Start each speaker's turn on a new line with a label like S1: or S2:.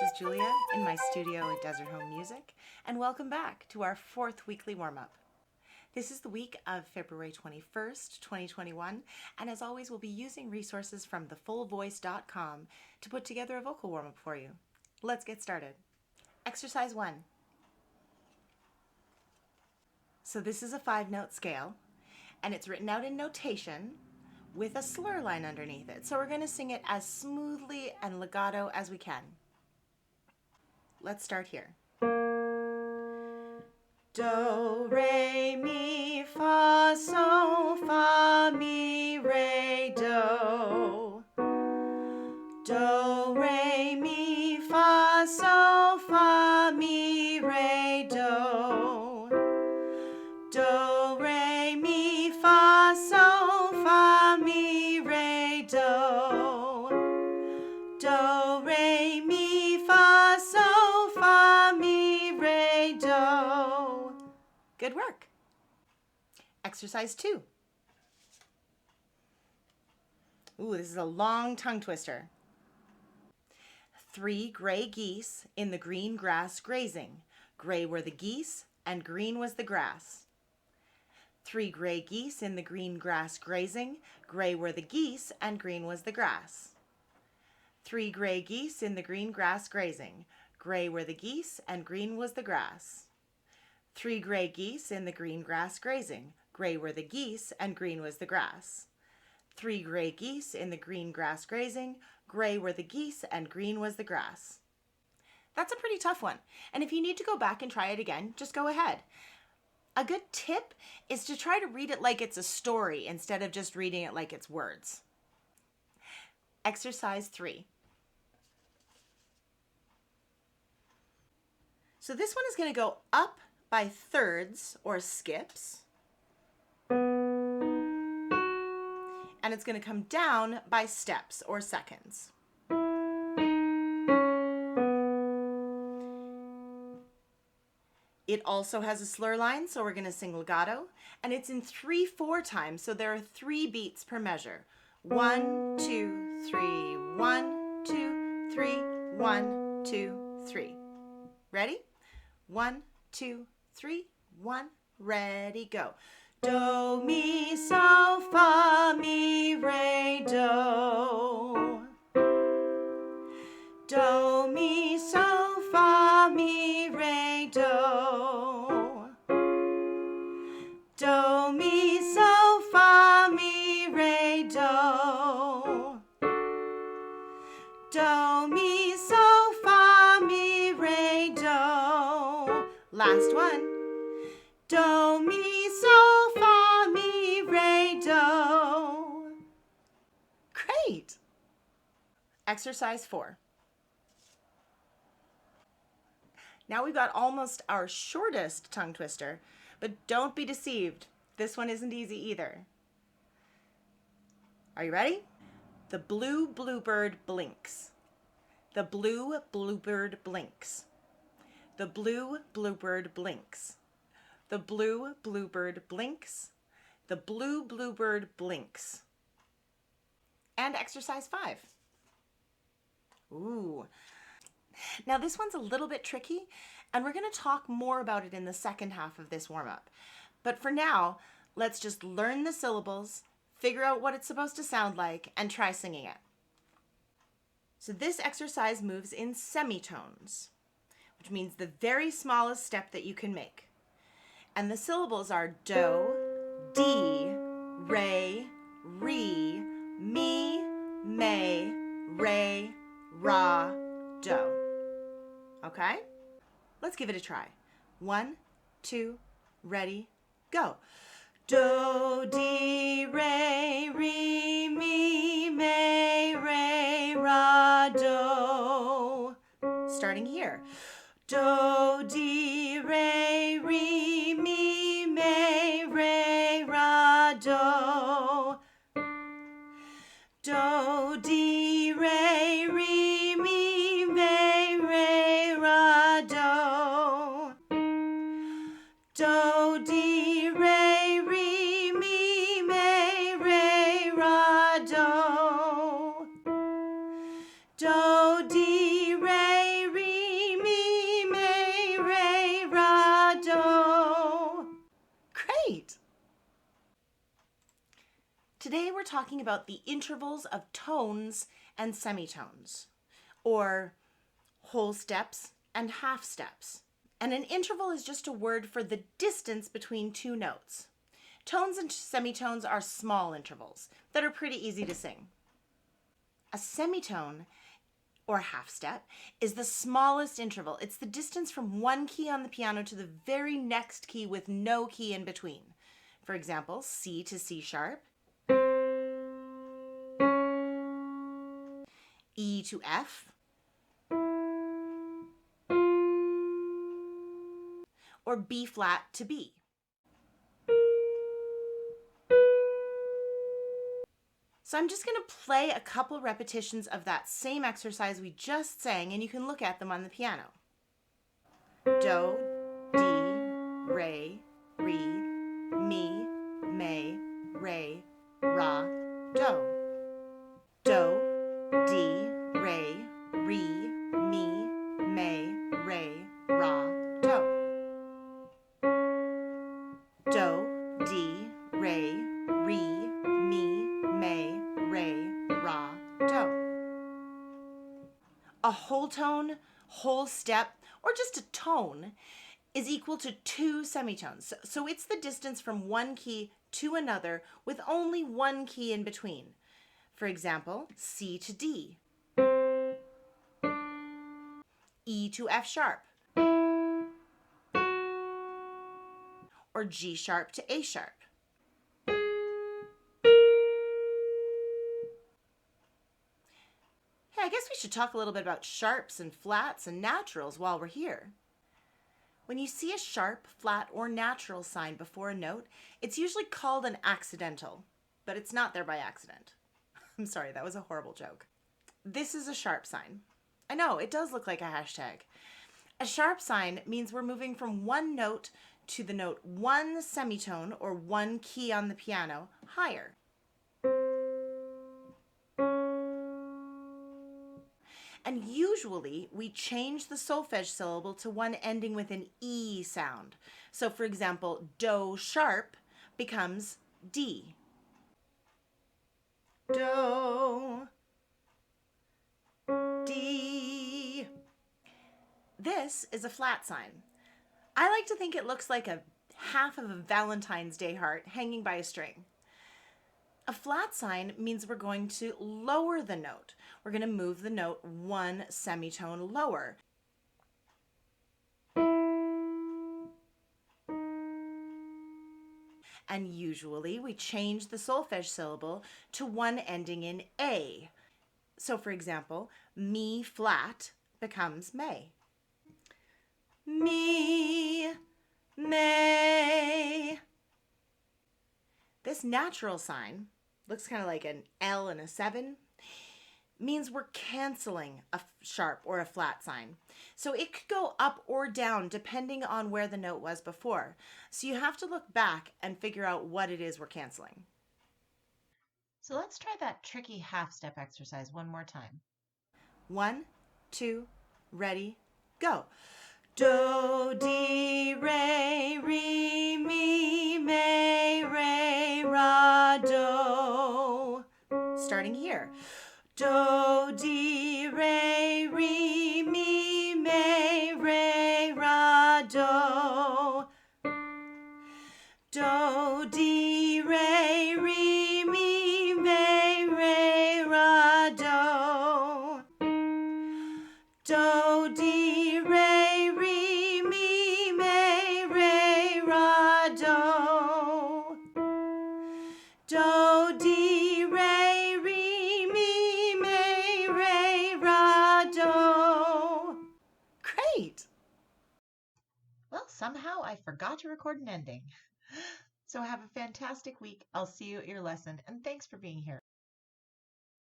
S1: is Julia in my studio at Desert Home Music, and welcome back to our 4th weekly warm-up. This is the week of February 21st, 2021, and as always, we'll be using resources from thefullvoice.com to put together a vocal warm-up for you. Let's get started. Exercise 1. So this is a 5-note scale, and it's written out in notation with a slur line underneath it. So we're going to sing it as smoothly and legato as we can. Let's start here. Do, re, mi, fa, sol, fa, mi, re, do. Do, re, mi, fa, sol, fa, mi, re, do. Do, re, mi, fa, sol, fa, mi, re, do. Do, re, mi, fa, sol, fa, mi, re, do. Good work. Exercise 2. Ooh, this is a long tongue twister. 3 gray geese in the green grass grazing. Gray were the geese and green was the grass. 3 gray geese in the green grass grazing. Gray were the geese and green was the grass. 3 gray geese in the green grass grazing. Gray were the geese and green was the grass. 3 gray geese in the green grass grazing. Gray were the geese and green was the grass. 3 gray geese in the green grass grazing. Gray were the geese and green was the grass. That's a pretty tough one, and if you need to go back and try it again, just go ahead. A good tip is to try to read it like it's a story instead of just reading it like it's words. Exercise 3. So this one is going to go up by thirds or skips, and it's going to come down by steps or seconds. It also has a slur line, so we're going to sing legato, and it's in 3/4 time, so there are 3 beats per measure. 1, 2, 3, 1, 2, 3, 1, 2, 3. Ready? 1, 2, 3, 1, ready, go. Do, mi, sol, fa, mi, re, do. Do, mi, sol, fa, mi, re, do. Do, mi, sol, fa, mi, re, do. Do, mi, sol, fa, mi, re, do. Last one. Do, mi, sol, fa, mi, re, do. Great. Exercise 4. Now we've got almost our shortest tongue twister, but don't be deceived. This one isn't easy either. Are you ready? The blue bluebird blinks. The blue bluebird blinks. The blue bluebird blinks. The blue bluebird blinks. The blue bluebird blinks. And exercise 5. Ooh. Now this one's a little bit tricky, and we're going to talk more about it in the second half of this warm-up. But for now, let's just learn the syllables, figure out what it's supposed to sound like, and try singing it. So this exercise moves in semitones, which means the very smallest step that you can make. And the syllables are do, di, re, re, mi, me, re, ra, do. Okay? Let's give it a try. 1, 2, ready, go. Do, di, re, mi, me, re, ra, do. Starting here. Do, di, re, mi, me, re, ra, do. Do, di, re, mi, me, re, ra, do. Do, di, re, mi, me, re, ra, do. Do, di, re, Today we're talking about the intervals of tones and semitones, or whole steps and half steps. And an interval is just a word for the distance between two notes. Tones and semitones are small intervals that are pretty easy to sing. A semitone, or half step, is the smallest interval. It's the distance from one key on the piano to the very next key with no key in between. For example, C to C sharp, E to F, or B flat to B. So I'm just going to play a couple repetitions of that same exercise we just sang, and you can look at them on the piano. Do, D, re, mi, me, re, ra, do. Do, D, re, mi, me, re, ra, do. Do, D, re, mi, me, re, ra, do. A whole tone, whole step, or just a tone is equal to two semitones. So it's the distance from one key to another with only one key in between. For example, C to D, E to F sharp, or G sharp to A sharp. Hey, I guess we should talk a little bit about sharps and flats and naturals while we're here. When you see a sharp, flat, or natural sign before a note, it's usually called an accidental, but it's not there by accident. I'm sorry, that was a horrible joke. This is a sharp sign. I know, it does look like a hashtag. A sharp sign means we're moving from one note to the note one semitone or one key on the piano higher. And usually we change the solfege syllable to one ending with an E sound. So for example, do sharp becomes D. Do, D. This is a flat sign. I like to think it looks like a half of a Valentine's Day heart hanging by a string. A flat sign means we're going to lower the note. We're going to move the note one semitone lower. And usually we change the solfege syllable to one ending in A. So for example, mi flat becomes me. Mi, me. This natural sign looks kind of like an L and a 7, means we're canceling a sharp or a flat sign. So it could go up or down depending on where the note was before. So you have to look back and figure out what it is we're canceling. So let's try that tricky half step exercise one more time. 1, 2, ready, go. Do, di, re, mi, me, re, ra, do. Starting here. Do, di, re, mi, me, re, ra, do. Do, di, re, mi, me, re, ra, do. Do, di, re, mi, me, re, ra, do. Do, di, re, mi, me, re, ra, do. Great! Well, somehow I forgot to record an ending. So have a fantastic week. I'll see you at your lesson, and thanks for being here.